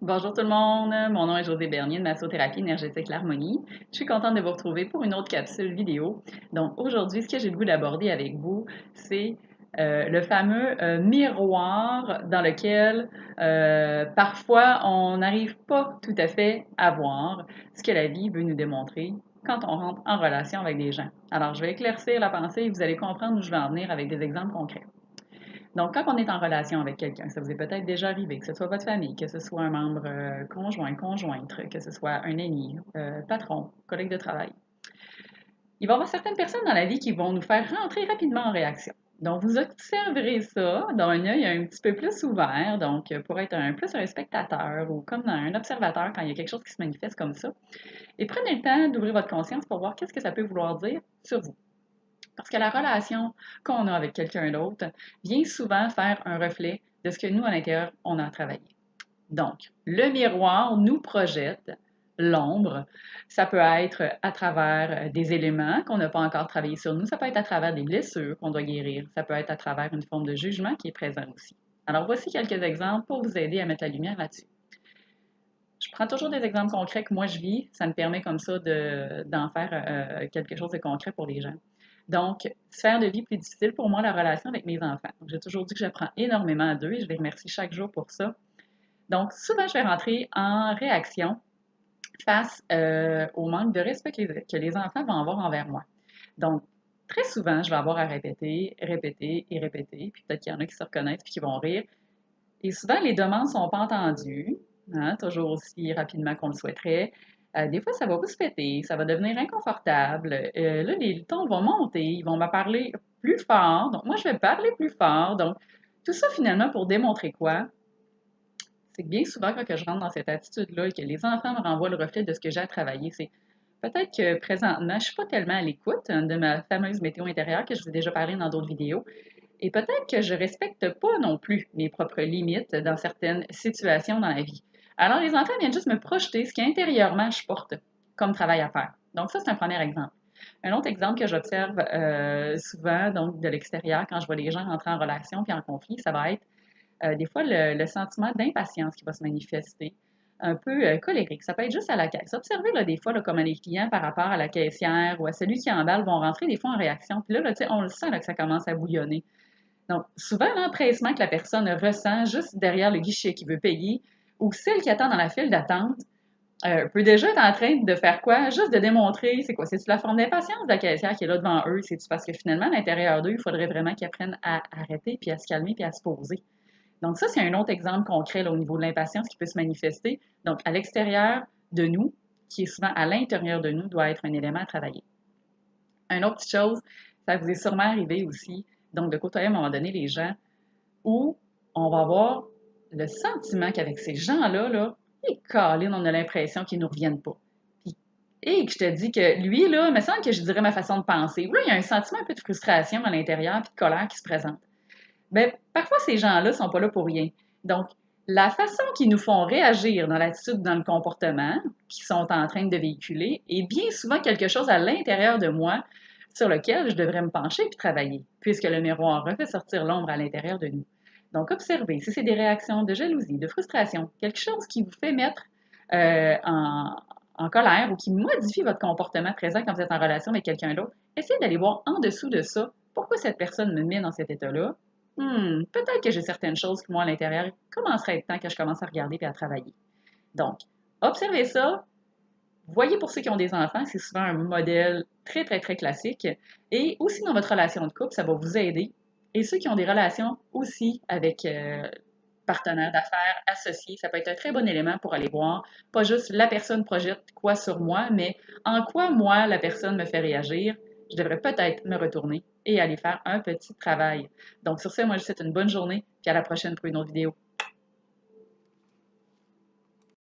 Bonjour tout le monde, mon nom est José Bernier de Massothérapie énergétique L'Harmonie. Je suis contente de vous retrouver pour une autre capsule vidéo. Donc aujourd'hui, ce que j'ai le goût d'aborder avec vous, c'est le fameux miroir dans lequel parfois on n'arrive pas tout à fait à voir ce que la vie veut nous démontrer quand on rentre en relation avec des gens. Alors je vais éclaircir la pensée et vous allez comprendre où je vais en venir avec des exemples concrets. Donc, quand on est en relation avec quelqu'un, ça vous est peut-être déjà arrivé, que ce soit votre famille, que ce soit un membre conjoint, conjointe, que ce soit un ami, patron, collègue de travail. Il va y avoir certaines personnes dans la vie qui vont nous faire rentrer rapidement en réaction. Donc, vous observerez ça d'un œil un petit peu plus ouvert, donc pour être plus un spectateur ou comme un observateur quand il y a quelque chose qui se manifeste comme ça. Et prenez le temps d'ouvrir votre conscience pour voir qu'est-ce que ça peut vouloir dire sur vous. Parce que la relation qu'on a avec quelqu'un d'autre vient souvent faire un reflet de ce que nous, à l'intérieur, on a travaillé. Donc, le miroir nous projette l'ombre. Ça peut être à travers des éléments qu'on n'a pas encore travaillé sur nous. Ça peut être à travers des blessures qu'on doit guérir. Ça peut être à travers une forme de jugement qui est présent aussi. Alors, voici quelques exemples pour vous aider à mettre la lumière là-dessus. Je prends toujours des exemples concrets que moi je vis. Ça me permet comme ça d'en faire quelque chose de concret pour les gens. Donc, sphère de vie plus difficile pour moi, la relation avec mes enfants. J'ai toujours dit que j'apprends énormément d'eux et je les remercie chaque jour pour ça. Donc, souvent, je vais rentrer en réaction face au manque de respect que les enfants vont avoir envers moi. Donc, très souvent, je vais avoir à répéter, répéter et répéter. Puis peut-être qu'il y en a qui se reconnaissent puis qui vont rire. Et souvent, les demandes ne sont pas entendues, hein, toujours aussi rapidement qu'on le souhaiterait. Des fois, ça va vous se péter, ça va devenir inconfortable. Là, les tons vont monter, ils vont me parler plus fort. Donc, moi, je vais parler plus fort. Donc, tout ça, finalement, pour démontrer quoi? C'est que bien souvent, quand je rentre dans cette attitude-là et que les enfants me renvoient le reflet de ce que j'ai à travailler, c'est peut-être que présentement, je ne suis pas tellement à l'écoute de ma fameuse météo intérieure que je vous ai déjà parlé dans d'autres vidéos. Et peut-être que je respecte pas non plus mes propres limites dans certaines situations dans la vie. Alors, les enfants viennent juste me projeter ce qu'intérieurement je porte comme travail à faire. Donc, ça, c'est un premier exemple. Un autre exemple que j'observe souvent, donc de l'extérieur, quand je vois les gens rentrer en relation puis en conflit, ça va être des fois le sentiment d'impatience qui va se manifester, un peu colérique. Ça peut être juste à la caisse. Observez là, des fois là, comment les clients par rapport à la caissière ou à celui qui emballe vont rentrer des fois en réaction. Puis là, on le sent là, que ça commence à bouillonner. Donc, souvent, l'empressement que la personne ressent juste derrière le guichet qui veut payer ou celle qui attend dans la file d'attente peut déjà être en train de faire quoi? Juste de démontrer, c'est quoi? C'est la forme d'impatience de la caissière qui est là devant eux? C'est parce que finalement, à l'intérieur d'eux, il faudrait vraiment qu'ils apprennent à arrêter, puis à se calmer, puis à se poser. Donc, ça, c'est un autre exemple concret là, au niveau de l'impatience qui peut se manifester. Donc, à l'extérieur de nous, qui est souvent à l'intérieur de nous, doit être un élément à travailler. Une autre petite chose, ça vous est sûrement arrivé aussi, donc de côtoyer à un moment donné les gens où on va avoir le sentiment qu'avec ces gens-là, là, et Colin, on a l'impression qu'ils ne nous reviennent pas. Puis, et que je te dis que lui, là, il me semble que je dirais ma façon de penser. Là, il y a un sentiment un peu de frustration à l'intérieur puis de colère qui se présente. Bien, parfois, ces gens-là ne sont pas là pour rien. Donc, la façon qu'ils nous font réagir dans l'attitude, dans le comportement qu'ils sont en train de véhiculer est bien souvent quelque chose à l'intérieur de moi sur lequel je devrais me pencher et travailler, puisque le miroir refait sortir l'ombre à l'intérieur de nous. Donc, observez si c'est des réactions de jalousie, de frustration, quelque chose qui vous fait mettre en colère ou qui modifie votre comportement présent quand vous êtes en relation avec quelqu'un d'autre, essayez d'aller voir en dessous de ça pourquoi cette personne me met dans cet état-là. Peut-être que j'ai certaines choses qui, moi, à l'intérieur, il commencerait à être temps que je commence à regarder et à travailler. Donc, observez ça. Voyez pour ceux qui ont des enfants, c'est souvent un modèle très, très, très classique. Et aussi dans votre relation de couple, ça va vous aider. Et ceux qui ont des relations aussi avec partenaires d'affaires, associés, ça peut être un très bon élément pour aller voir, pas juste la personne projette quoi sur moi, mais en quoi moi, la personne me fait réagir. Je devrais peut-être me retourner et aller faire un petit travail. Donc sur ce, moi je vous souhaite une bonne journée, puis à la prochaine pour une autre vidéo.